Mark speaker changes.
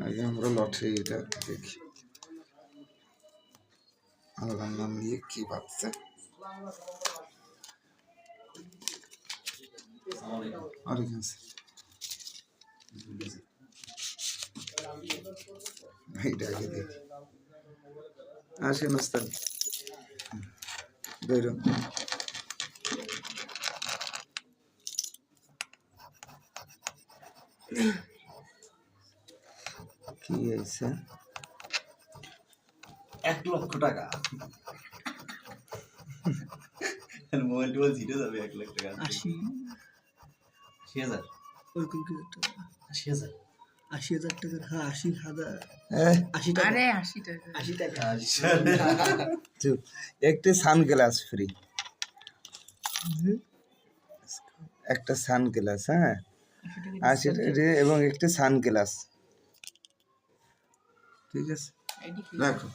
Speaker 1: আগে আমরা লটারিটা দেখি আল্লাহর নাম নিয়ে কি ভাবছে। এইটা আগে দেখি। আসেন ওস্তাদ, বেরোন। কি হয়েছে?
Speaker 2: 1 লক্ষ টাকা। মোবাইল টোবাইল জিতে যাবে 1 লাখ টাকা। 80,000 ওরকম কি টাকা? 80,000 80,000 টাকার, হ্যাঁ 80,000 80 টাকা। আরে 80 টাকা 80 টাকা।
Speaker 1: চুপ, একটা সানগ্লাস ফ্রি, একটা সানগ্লাস। হ্যাঁ 80 টাকা এবং একটা সানগ্লাস। ঠিক আছে, রাখো।